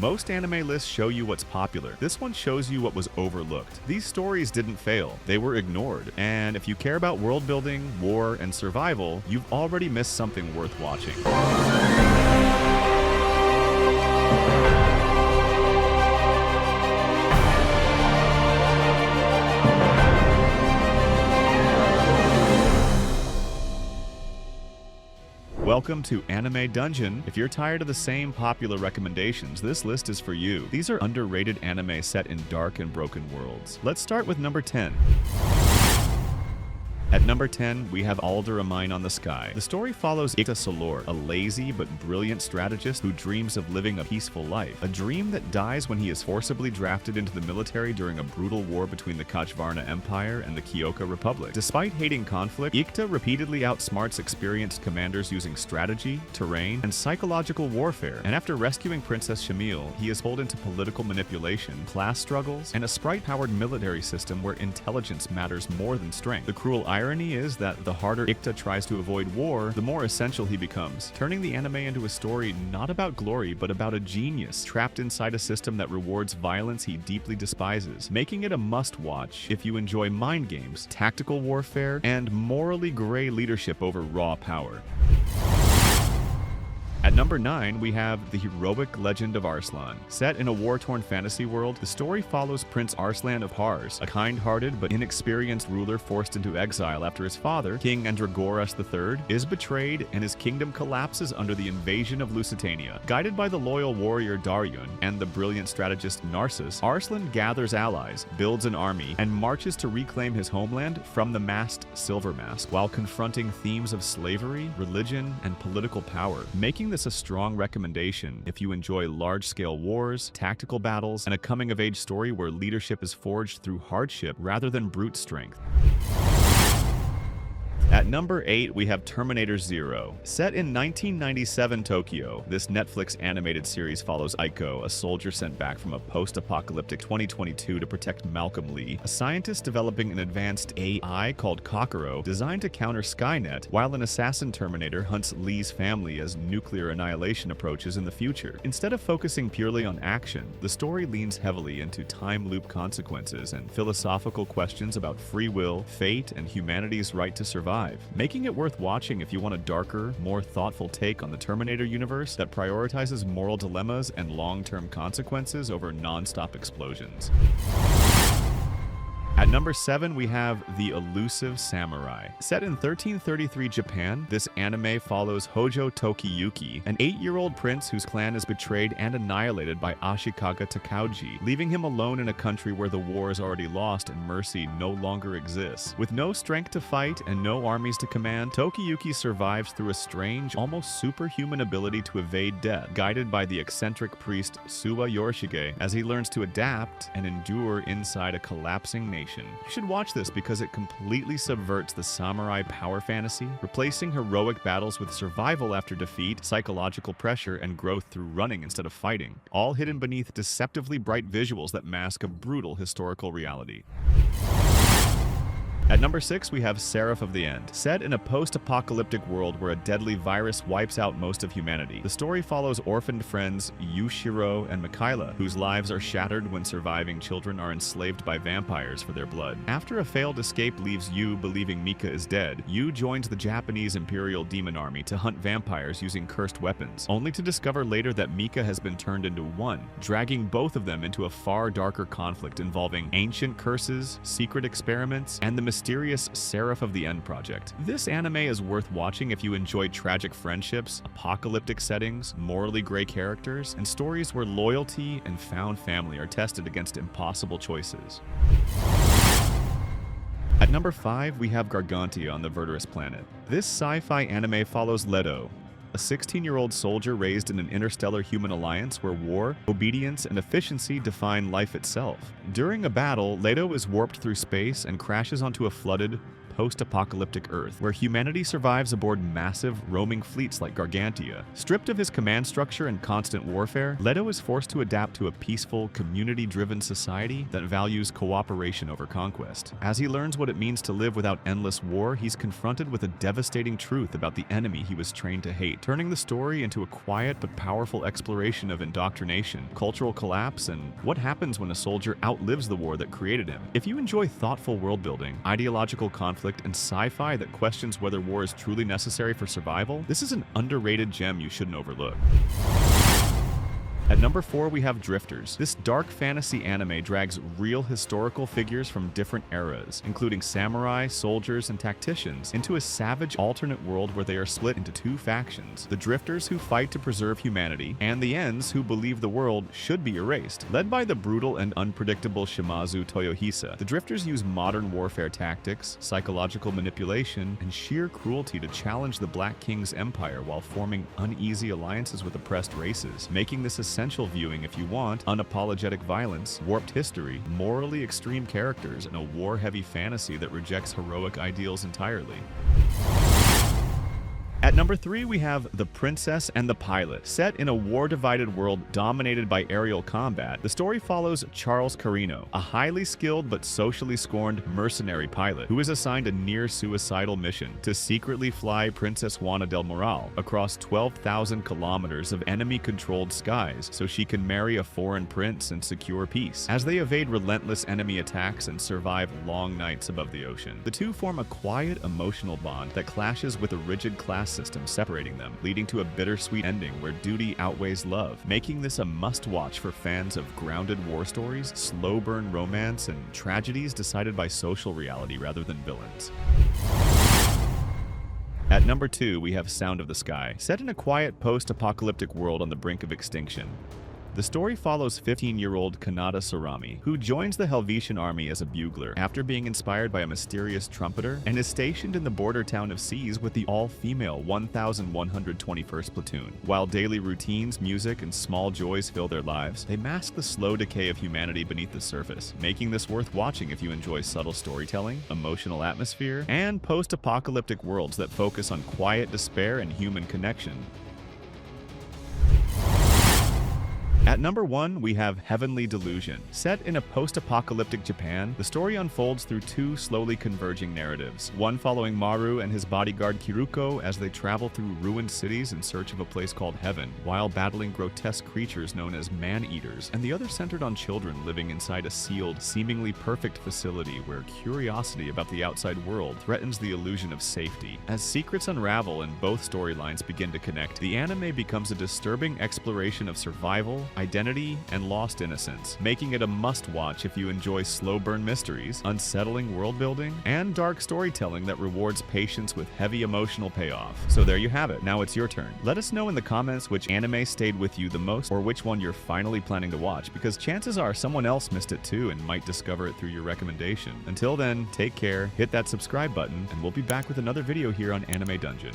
Most anime lists show you what's popular. This one shows you what was overlooked. These stories didn't fail, they were ignored. And if you care about world building, war, and survival, you've already missed something worth watching. Welcome to Anime Dungeon. If you're tired of the same popular recommendations, this list is for you. These are underrated anime set in dark and broken worlds. Let's start with number 10. At number 10, we have Alder, A Mine on the Sky. The story follows Ikta Solor, a lazy but brilliant strategist who dreams of living a peaceful life. A dream that dies when he is forcibly drafted into the military during a brutal war between the Kachvarna Empire and the Kyoka Republic. Despite hating conflict, Ikta repeatedly outsmarts experienced commanders using strategy, terrain, and psychological warfare. And after rescuing Princess Shamil, he is pulled into political manipulation, class struggles, and a sprite-powered military system where intelligence matters more than strength. The cruel irony is that the harder Ikta tries to avoid war, the more essential he becomes, turning the anime into a story not about glory, but about a genius trapped inside a system that rewards violence he deeply despises, making it a must-watch if you enjoy mind games, tactical warfare, and morally gray leadership over raw power. At number 9, we have The Heroic Legend of Arslan. Set in a war-torn fantasy world, the story follows Prince Arslan of Pars, a kind-hearted but inexperienced ruler forced into exile after his father, King Andragoras III, is betrayed and his kingdom collapses under the invasion of Lusitania. Guided by the loyal warrior Daryun and the brilliant strategist Narcissus, Arslan gathers allies, builds an army, and marches to reclaim his homeland from the masked Silver Mask, while confronting themes of slavery, religion, and political power, making this a strong recommendation if you enjoy large-scale wars, tactical battles, and a coming-of-age story where leadership is forged through hardship rather than brute strength. At number 8, we have Terminator Zero. Set in 1997 Tokyo, this Netflix animated series follows Aiko, a soldier sent back from a post-apocalyptic 2022 to protect Malcolm Lee, a scientist developing an advanced AI called Kokoro designed to counter Skynet, while an assassin Terminator hunts Lee's family as nuclear annihilation approaches in the future. Instead of focusing purely on action, the story leans heavily into time loop consequences and philosophical questions about free will, fate, and humanity's right to survive, making it worth watching if you want a darker, more thoughtful take on the Terminator universe that prioritizes moral dilemmas and long-term consequences over non-stop explosions. At number 7, we have The Elusive Samurai. Set in 1333 Japan, this anime follows Hojo Tokiyuki, an 8-year-old prince whose clan is betrayed and annihilated by Ashikaga Takauji, leaving him alone in a country where the war is already lost and mercy no longer exists. With no strength to fight and no armies to command, Tokiyuki survives through a strange, almost superhuman ability to evade death, guided by the eccentric priest Suwa Yorishige as he learns to adapt and endure inside a collapsing nation. You should watch this because it completely subverts the samurai power fantasy, replacing heroic battles with survival after defeat, psychological pressure, and growth through running instead of fighting, all hidden beneath deceptively bright visuals that mask a brutal historical reality. At number 6, we have Seraph of the End. Set in a post-apocalyptic world where a deadly virus wipes out most of humanity, the story follows orphaned friends Yushiro and Mikhaila, whose lives are shattered when surviving children are enslaved by vampires for their blood. After a failed escape leaves Yu believing Mika is dead, Yu joins the Japanese Imperial Demon Army to hunt vampires using cursed weapons, only to discover later that Mika has been turned into one, dragging both of them into a far darker conflict involving ancient curses, secret experiments, and the mysterious Seraph of the End project. This anime is worth watching if you enjoy tragic friendships, apocalyptic settings, morally gray characters, and stories where loyalty and found family are tested against impossible choices. At number 5, we have Gargantia on the Verdurous Planet. This sci-fi anime follows Leto, a 16-year-old soldier raised in an interstellar human alliance where war, obedience, and efficiency define life itself. During a battle, Leto is warped through space and crashes onto a flooded, post-apocalyptic Earth, where humanity survives aboard massive, roaming fleets like Gargantia. Stripped of his command structure and constant warfare, Leto is forced to adapt to a peaceful, community-driven society that values cooperation over conquest. As he learns what it means to live without endless war, he's confronted with a devastating truth about the enemy he was trained to hate, turning the story into a quiet but powerful exploration of indoctrination, cultural collapse, and what happens when a soldier outlives the war that created him. If you enjoy thoughtful world-building, ideological conflict, and sci-fi that questions whether war is truly necessary for survival, this is an underrated gem you shouldn't overlook. At number 4, we have Drifters. This dark fantasy anime drags real historical figures from different eras, including samurai, soldiers, and tacticians, into a savage alternate world where they are split into two factions: the Drifters, who fight to preserve humanity, and the Ends, who believe the world should be erased. Led by the brutal and unpredictable Shimazu Toyohisa, the Drifters use modern warfare tactics, psychological manipulation, and sheer cruelty to challenge the Black King's empire while forming uneasy alliances with oppressed races, making this essential viewing if you want unapologetic violence, warped history, morally extreme characters, and a war-heavy fantasy that rejects heroic ideals entirely. At number 3, we have The Princess and the Pilot. Set in a war-divided world dominated by aerial combat, the story follows Charles Carino, a highly skilled but socially scorned mercenary pilot who is assigned a near-suicidal mission to secretly fly Princess Juana del Moral across 12,000 kilometers of enemy-controlled skies so she can marry a foreign prince and secure peace. As they evade relentless enemy attacks and survive long nights above the ocean, the two form a quiet, emotional bond that clashes with a rigid class system separating them, leading to a bittersweet ending where duty outweighs love, making this a must-watch for fans of grounded war stories, slow-burn romance, and tragedies decided by social reality rather than villains. At number 2, we have Sound of the Sky. Set in a quiet post-apocalyptic world on the brink of extinction, the story follows 15-year-old Kanata Sarami, who joins the Helvetian army as a bugler after being inspired by a mysterious trumpeter and is stationed in the border town of Seas with the all-female 1121st Platoon. While daily routines, music, and small joys fill their lives, they mask the slow decay of humanity beneath the surface, making this worth watching if you enjoy subtle storytelling, emotional atmosphere, and post-apocalyptic worlds that focus on quiet despair and human connection. At number 1, we have Heavenly Delusion. Set in a post-apocalyptic Japan, the story unfolds through two slowly converging narratives, one following Maru and his bodyguard Kiruko as they travel through ruined cities in search of a place called Heaven, while battling grotesque creatures known as man-eaters, and the other centered on children living inside a sealed, seemingly perfect facility where curiosity about the outside world threatens the illusion of safety. As secrets unravel and both storylines begin to connect, the anime becomes a disturbing exploration of survival, identity, and lost innocence, making it a must-watch if you enjoy slow-burn mysteries, unsettling world-building, and dark storytelling that rewards patience with heavy emotional payoff. So there you have it. Now it's your turn. Let us know in the comments which anime stayed with you the most or which one you're finally planning to watch, because chances are someone else missed it too and might discover it through your recommendation. Until then, take care, hit that subscribe button, and we'll be back with another video here on Anime Dungeon.